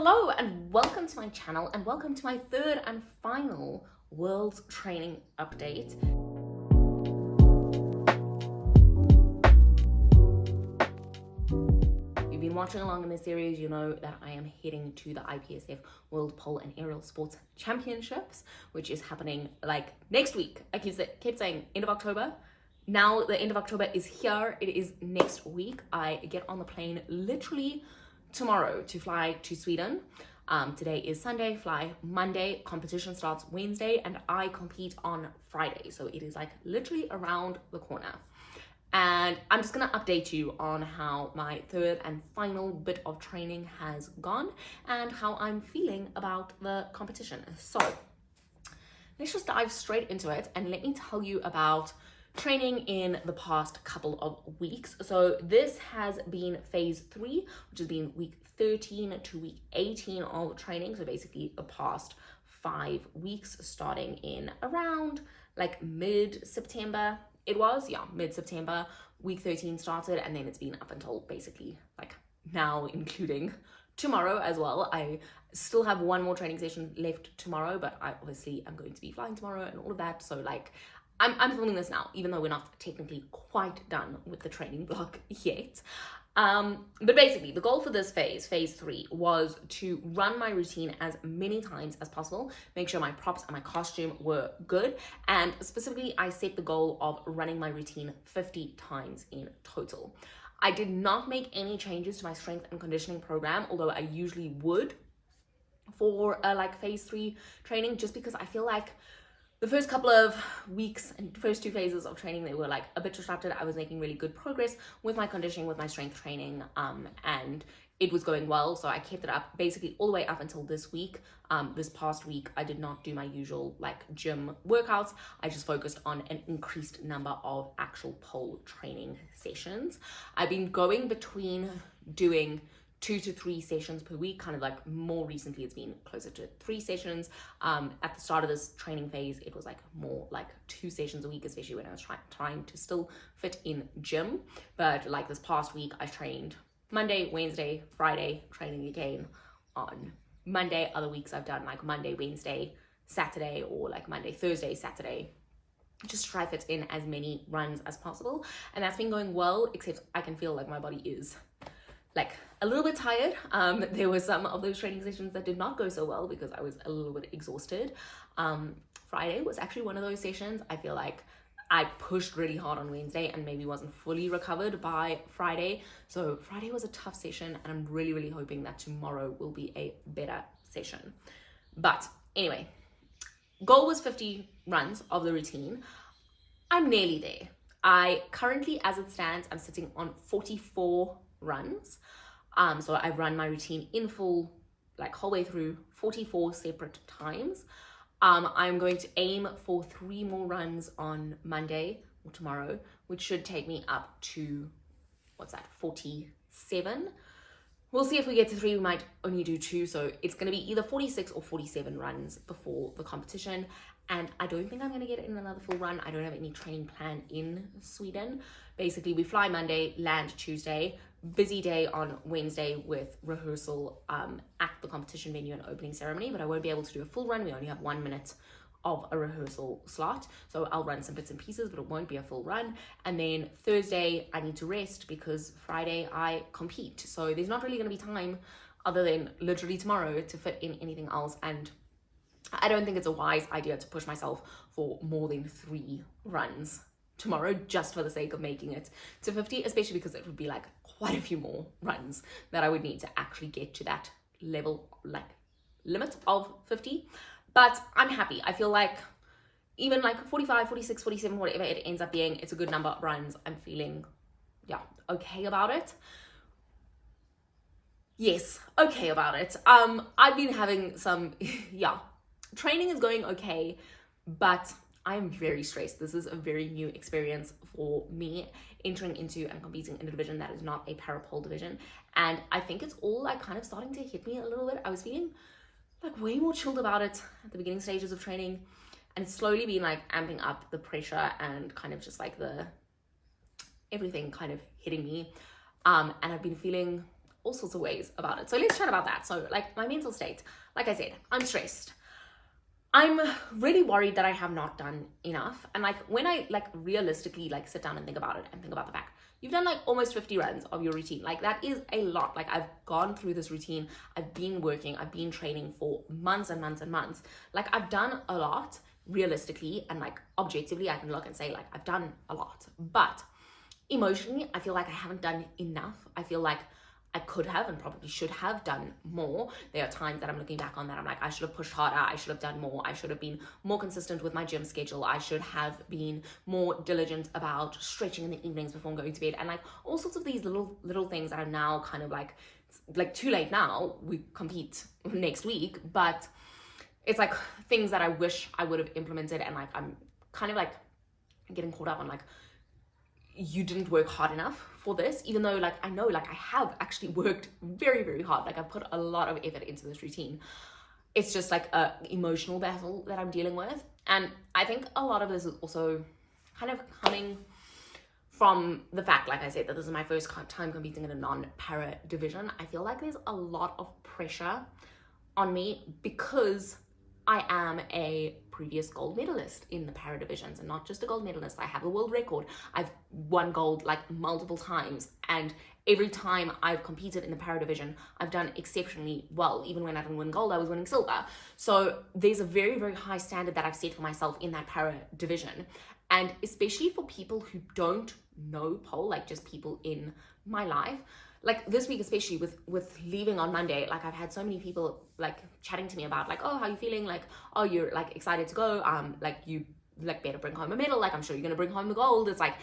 Hello and welcome to my channel and welcome to my third and final World Training Update. You've been watching along in this series, you know that I am heading to the IPSF World Pole and Aerial Sports Championships, which is happening like next week. I keep saying end of October. Now the end of October is here. It is next week. I get on the plane literally tomorrow to fly to Sweden. Today is Sunday, fly Monday, competition starts Wednesday, and I compete on Friday. So it is like literally around the corner. And I'm just gonna update you on how my third and final bit of training has gone and how I'm feeling about the competition. So let's just dive straight into it and let me tell you about training in the past couple of weeks. So this has been phase 3, which has been week 13 to week 18 of training. So basically the past 5 weeks, starting in around like mid-September. It was, yeah, mid-September. Week 13 started, and then it's been up until basically like now, including tomorrow as well. I still have one more training session left tomorrow, but I obviously am going to be flying tomorrow and all of that. So like I'm filming this now, even though we're not technically quite done with the training block yet. But basically the goal for this phase 3, was to run my routine as many times as possible, make sure my props and my costume were good. And specifically, I set the goal of running my routine 50 times in total. I did not make any changes to my strength and conditioning program, although I usually would for like phase 3 training, just because I feel like the first couple of weeks and first 2 phases of training, they were like a bit disrupted. I was making really good progress with my conditioning, with my strength training, and it was going well. So I kept it up basically all the way up until this week. This past week, I did not do my usual like gym workouts. I just focused on an increased number of actual pole training sessions. I've been going between doing 2 to 3 sessions per week, kind of like more recently it's been closer to 3 sessions. At the start of this training phase, it was like more like 2 sessions a week, especially when I was trying to still fit in gym. But like this past week, I trained Monday, Wednesday, Friday, training again on Monday. Other weeks I've done like Monday, Wednesday, Saturday, or like Monday, Thursday, Saturday, just try to fit in as many runs as possible. And that's been going well, except I can feel like my body is like a little bit tired. There were some of those training sessions that did not go so well because I was a little bit exhausted. Friday was actually one of those sessions. I feel like I pushed really hard on Wednesday and maybe wasn't fully recovered by Friday. So Friday was a tough session, and I'm really, really hoping that tomorrow will be a better session. But anyway, goal was 50 runs of the routine. I'm nearly there. I currently, as it stands, I'm sitting on 44 runs. So I run my routine in full, like whole way through, 44 separate times. I'm going to aim for 3 more runs on Monday or tomorrow, which should take me up to, 47. We'll see if we get to 3, we might only do 2. So it's going to be either 46 or 47 runs before the competition. And I don't think I'm going to get in another full run. I don't have any training plan in Sweden. Basically, we fly Monday, land Tuesday, busy day on Wednesday with rehearsal at the competition venue and opening ceremony, but I won't be able to do a full run. We only have 1 minute of a rehearsal slot. So I'll run some bits and pieces, but it won't be a full run. And then Thursday, I need to rest because Friday I compete. So there's not really going to be time other than literally tomorrow to fit in anything else. And I don't think it's a wise idea to push myself for more than 3 runs tomorrow just for the sake of making it to 50, especially because it would be like quite a few more runs that I would need to actually get to that level, like limit of 50. But I'm happy. I feel like even like 45, 46, 47, whatever it ends up being, it's a good number of runs. I'm feeling, yeah, okay about it. Yes, okay about it. I've been having some, yeah, training is going okay, but I'm very stressed. This is a very new experience for me, entering into and competing in a division that is not a parapole division. And I think it's all like kind of starting to hit me a little bit. I was feeling like way more chilled about it at the beginning stages of training, and it's slowly been like amping up the pressure and kind of just like the everything kind of hitting me. And I've been feeling all sorts of ways about it. So let's chat about that. So like my mental state, like I said, I'm stressed. I'm really worried that I have not done enough. And like when I like realistically like sit down and think about it and think about the fact you've done like almost 50 runs of your routine, like that is a lot. Like I've gone through this routine, I've been working, I've been training for months and months and months. Like I've done a lot realistically, and like objectively I can look and say like I've done a lot, but emotionally I feel like I haven't done enough. I feel like I could have and probably should have done more. There are times that I'm looking back on that I'm like, I should have pushed harder, I should have done more, I should have been more consistent with my gym schedule, I should have been more diligent about stretching in the evenings before going to bed, and like all sorts of these little things that I'm now kind of like too late now. We compete next week, but it's like things that I wish I would have implemented, and like I'm kind of like getting caught up on like, you didn't work hard enough for this, even though like I know like I have actually worked very, very hard. Like I've put a lot of effort into this routine. It's just like a emotional battle that I'm dealing with. And I think a lot of this is also kind of coming from the fact, like I said, that this is my first time competing in a non-para division. I feel like there's a lot of pressure on me because I am a previous gold medalist in the para divisions, and not just a gold medalist. I have a world record. I've won gold like multiple times, and every time I've competed in the para division, I've done exceptionally well. Even when I didn't win gold, I was winning silver. So there's a very, very high standard that I've set for myself in that para division. And especially for people who don't know pole, like just people in my life, like this week, especially with leaving on Monday, like I've had so many people like chatting to me about like, oh, how are you feeling? Like, oh, you're like excited to go. Like you like better bring home a medal. Like I'm sure you're going to bring home the gold. It's like,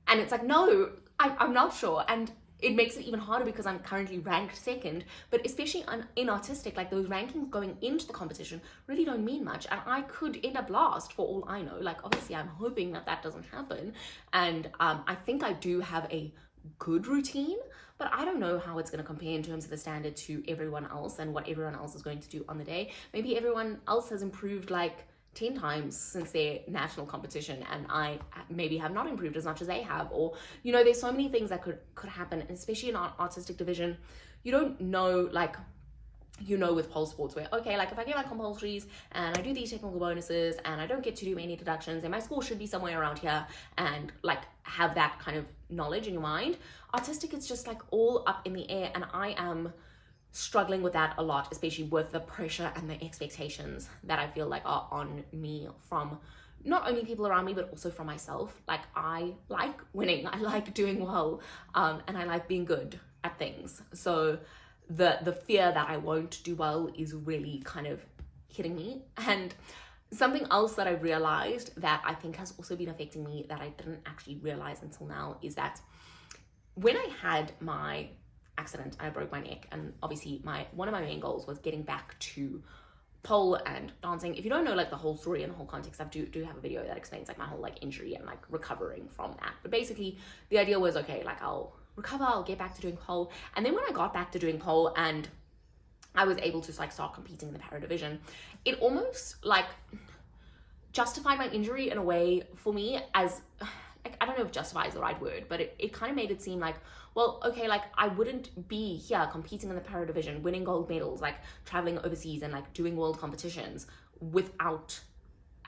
and it's like, no, I'm not sure. And it makes it even harder because I'm currently ranked second, but especially in artistic, like those rankings going into the competition really don't mean much. And I could end up last for all I know. Like obviously I'm hoping that doesn't happen. And I think I do have a good routine, but I don't know how it's going to compare in terms of the standard to everyone else and what everyone else is going to do on the day. Maybe everyone else has improved like 10 times since their national competition, and I maybe have not improved as much as they have, or you know, there's so many things that could happen, especially in our artistic division. You don't know, like, you know, with pole sports where, okay, like if I get my compulsories and I do these technical bonuses and I don't get to do any deductions, then my score should be somewhere around here, and like have that kind of knowledge in your mind. Artistic, it's just like all up in the air, and I am struggling with that a lot, especially with the pressure and the expectations that I feel like are on me from not only people around me, but also from myself. Like I like winning, I like doing well, and I like being good at things. So the fear that I won't do well is really kind of hitting me. And something else that I realized that I think has also been affecting me that I didn't actually realize until now is that when I had my accident and I broke my neck, and obviously one of my main goals was getting back to pole and dancing. If you don't know like the whole story and the whole context, I do have a video that explains like my whole like injury and like recovering from that. But basically the idea was, okay, like I'll recover, I'll get back to doing pole. And then when I got back to doing pole and I was able to like start competing in the para division, it almost like justified my injury in a way for me as like, I don't know if justify is the right word, but it kind of made it seem like, well, okay, like I wouldn't be here competing in the para division, winning gold medals, like traveling overseas and like doing world competitions without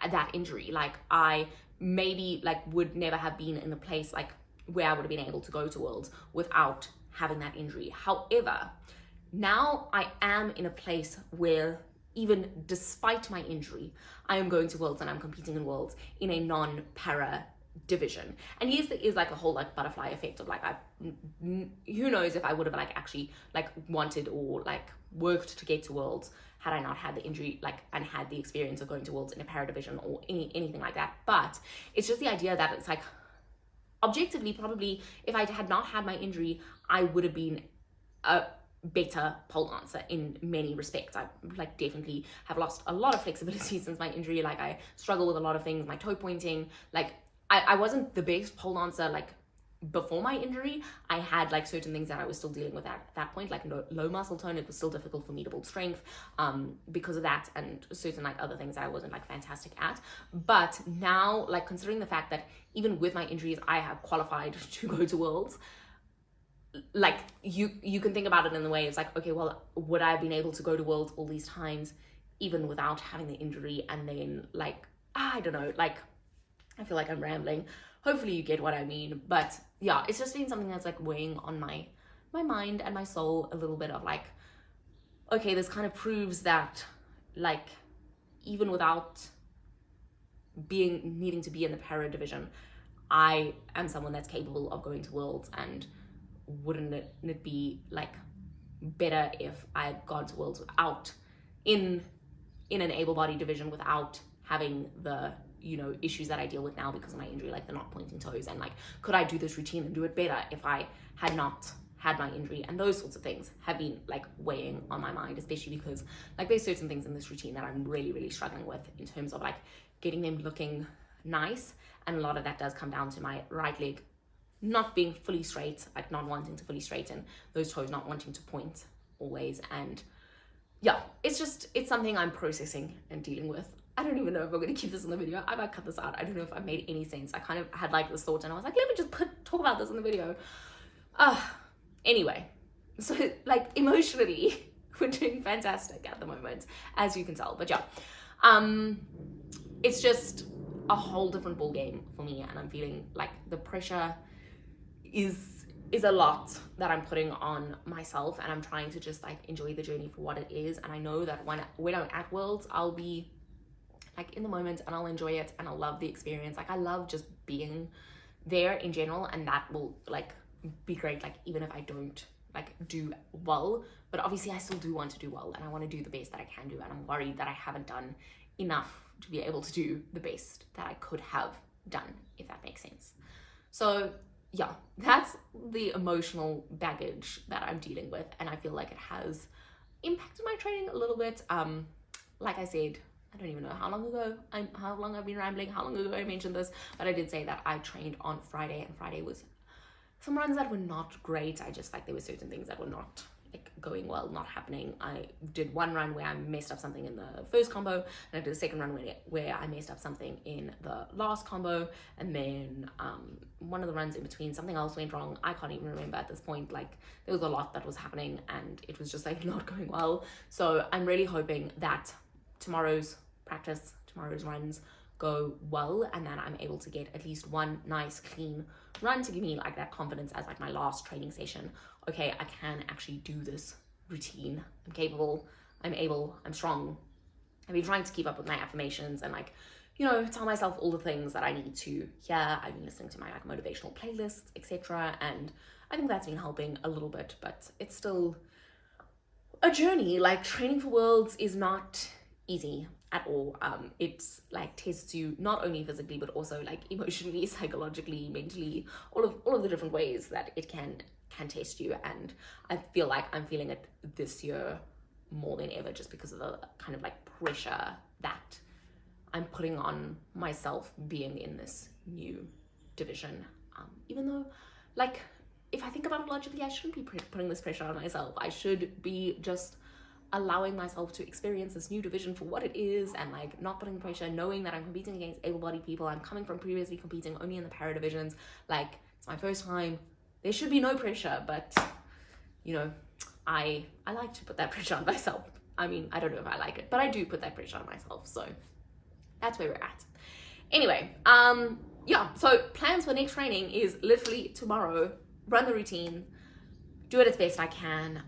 that injury. Like I maybe like would never have been in a place like where I would have been able to go to worlds without having that injury. However, now I am in a place where even despite my injury, I am going to worlds and I'm competing in worlds in a non-para division. And yes, there is like a whole like butterfly effect of like, who knows if I would have like actually like wanted or like worked to get to worlds had I not had the injury, like, and had the experience of going to worlds in a para division or anything like that. But it's just the idea that it's like, objectively, probably if I had not had my injury, I would have been a better pole dancer in many respects. I like definitely have lost a lot of flexibility since my injury. Like I struggle with a lot of things, my toe pointing, like I wasn't the best pole dancer like before my injury. I had like certain things that I was still dealing with at that point, like low muscle tone. It was still difficult for me to build strength because of that, and certain like other things that I wasn't like fantastic at. But now, like considering the fact that even with my injuries I have qualified to go to worlds, like you can think about it in the way it's like, okay, well, would I have been able to go to Worlds all these times even without having the injury? And then like, I don't know, like, I feel like I'm rambling. Hopefully you get what I mean. But yeah, it's just been something that's like weighing on my mind and my soul a little bit of like, okay, this kind of proves that like, even without needing to be in the para division, I am someone that's capable of going to Worlds. And wouldn't it be like better if I had gone to Worlds without in an able-bodied division, without having the, you know, issues that I deal with now because of my injury, like the not pointing toes, and like, could I do this routine and do it better if I had not had my injury? And those sorts of things have been like weighing on my mind, especially because like there's certain things in this routine that I'm really struggling with in terms of like getting them looking nice, and a lot of that does come down to my right leg not being fully straight, like not wanting to fully straighten, those toes not wanting to point always. And yeah, it's something I'm processing and dealing with. I don't even know if I'm going to keep this in the video. I might cut this out. I don't know if I made any sense. I kind of had like this thought and I was like, let me just talk about this in the video. Anyway, so like emotionally, we're doing fantastic at the moment, as you can tell. But yeah, it's just a whole different ball game for me, and I'm feeling like the pressure is a lot that I'm putting on myself, and I'm trying to just like enjoy the journey for what it is. And I know that when I'm at Worlds, I'll be like in the moment and I'll enjoy it and I'll love the experience. Like I love just being there in general, and that will like be great, like even if I don't like do well. But obviously I still do want to do well, and I want to do the best that I can do, and I'm worried that I haven't done enough to be able to do the best that I could have done, if that makes sense. So yeah, that's the emotional baggage that I'm dealing with, and I feel like it has impacted my training a little bit. Like I said, I don't even know how long I've been rambling, how long ago I mentioned this, but I did say that I trained on Friday, and Friday was some runs that were not great. I just like, there were certain things that were not like going well, not happening. I did one run where I messed up something in the first combo, and I did a second run where I messed up something in the last combo, and then one of the runs in between, something else went wrong. I can't even remember at this point. Like there was a lot that was happening, and it was just like not going well. So I'm really hoping that tomorrow's practice, tomorrow's runs go well, and then I'm able to get at least one nice clean run to give me like that confidence as like my last training session. Okay, I can actually do this routine. I'm capable, I'm able, I'm strong. I've been trying to keep up with my affirmations and like, you know, tell myself all the things that I need to hear. I've been listening to my like motivational playlists, etc. And I think that's been helping a little bit, but it's still a journey. Like training for Worlds is not easy at all. It's like tests you not only physically but also like emotionally, psychologically, mentally, all of the different ways that it can test you. And I feel like I'm feeling it this year more than ever, just because of the kind of like pressure that I'm putting on myself being in this new division. Even though, like, if I think about it logically, I shouldn't be putting this pressure on myself. I should be just allowing myself to experience this new division for what it is, and like not putting pressure, knowing that I'm competing against able-bodied people. I'm coming from previously competing only in the para divisions. Like, it's my first time. There should be no pressure, but you know, I like to put that pressure on myself. I mean, I don't know if I like it, but I do put that pressure on myself. So that's where we're at. Anyway, yeah, so plans for next training is literally tomorrow, run the routine, do it as best I can.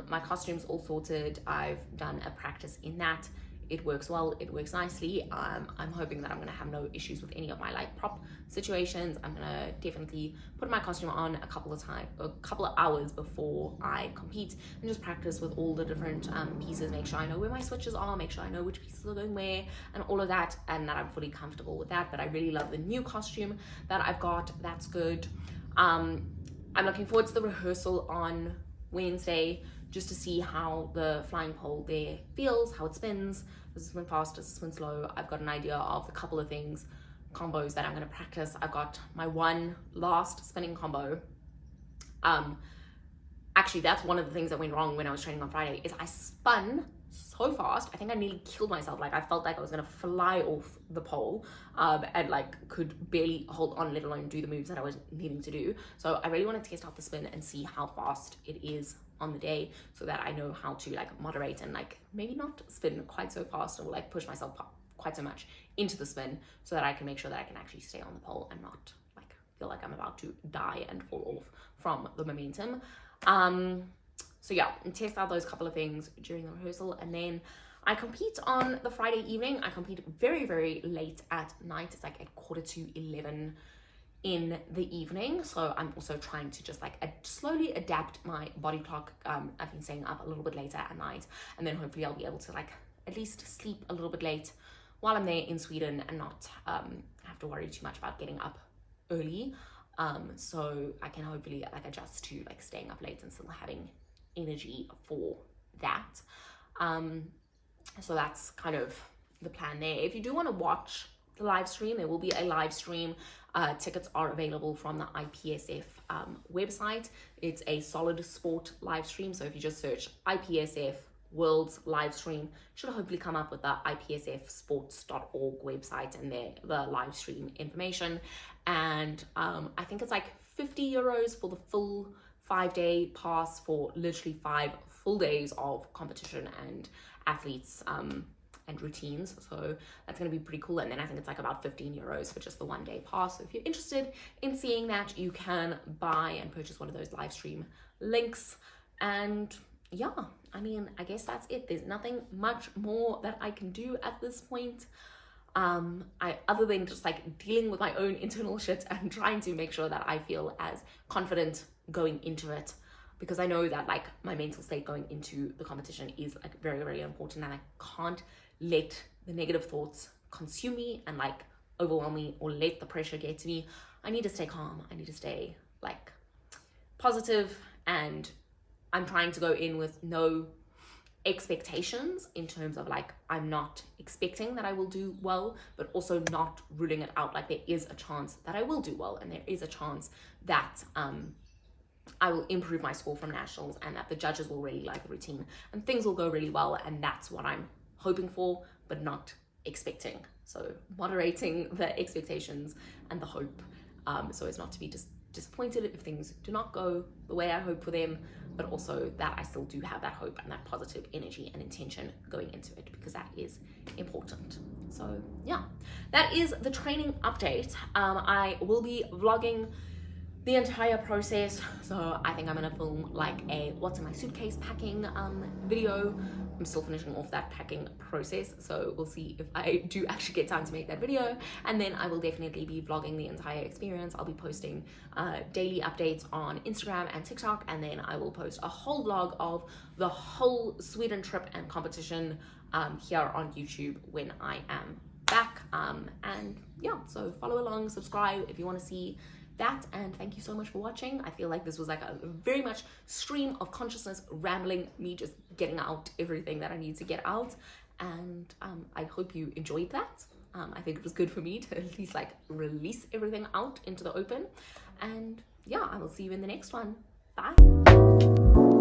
My costume's all sorted. I've done a practice in that. It works well, it works nicely. I'm hoping that I'm gonna have no issues with any of my like prop situations. I'm gonna definitely put my costume on a couple of hours before I compete, and just practice with all the different pieces, make sure I know where my switches are, make sure I know which pieces are going where, and all of that, and that I'm fully comfortable with that. But I really love the new costume that I've got. That's good. I'm looking forward to the rehearsal on Wednesday, just to see how the flying pole there feels, how it spins. Does it spin fast, does it spin slow? I've got an idea of a couple of things, combos that I'm gonna practice. I've got my one last spinning combo. Actually, that's one of the things that went wrong when I was training on Friday, is I spun so fast. I think I nearly killed myself. Like I felt like I was gonna fly off the pole and like could barely hold on, let alone do the moves that I was needing to do. So I really want to test out the spin and see how fast it is on the day, so that I know how to like moderate and like maybe not spin quite so fast or like push myself quite so much into the spin, so that I can make sure that I can actually stay on the pole and not like feel like I'm about to die and fall off from the momentum. So yeah, and test out those couple of things during the rehearsal. And then I compete on the Friday evening. I compete very, very late at night. It's like at 11:15 in the evening. So I'm also trying to just like slowly adapt my body clock. I've been staying up a little bit later at night, and then hopefully I'll be able to like at least sleep a little bit late while I'm there in Sweden and not have to worry too much about getting up early. So I can hopefully like adjust to like staying up late and still having energy for that. So that's kind of the plan there. If you do want to watch the live stream, there will be a live stream. Tickets are available from the IPSF website. It's a solid sport live stream. So if you just search IPSF World live stream, should hopefully come up with the ipsfsports.org website and there the live stream information. And I think it's like €50 for the full 5-day pass for literally 5 full days of competition and athletes and routines. So that's going to be pretty cool. And then I think it's like about €15 for just the 1-day pass. So if you're interested in seeing that, you can buy and purchase one of those live stream links. And yeah, I mean, I guess that's it. There's nothing much more that I can do at this point. Other than just like dealing with my own internal shit and trying to make sure that I feel as confident going into it, because I know that like my mental state going into the competition is like very, very important, and I can't let the negative thoughts consume me and like overwhelm me or let the pressure get to me. I need to stay calm. I need to stay like positive, and I'm trying to go in with no expectations in terms of like I'm not expecting that I will do well, but also not ruling it out. Like there is a chance that I will do well, and there is a chance that I will improve my score from nationals, and that the judges will really like the routine and things will go really well. And that's what I'm hoping for, but not expecting. So moderating the expectations and the hope, so as not to be disappointed if things do not go the way I hope for them, but also that I still do have that hope and that positive energy and intention going into it, because that is important. So yeah, that is the training update. I will be vlogging the entire process. So I think I'm gonna film like a what's in my suitcase packing video. I'm still finishing off that packing process, so we'll see if I do actually get time to make that video. And then I will definitely be vlogging the entire experience. I'll be posting daily updates on Instagram and TikTok, and then I will post a whole vlog of the whole Sweden trip and competition here on YouTube when I am back. And yeah, so follow along, subscribe if you want to see that, and thank you so much for watching. I feel like this was like a very much stream of consciousness rambling, me just getting out everything that I need to get out, and I hope you enjoyed that. I think it was good for me to at least like release everything out into the open, and yeah, I will see you in the next one. Bye.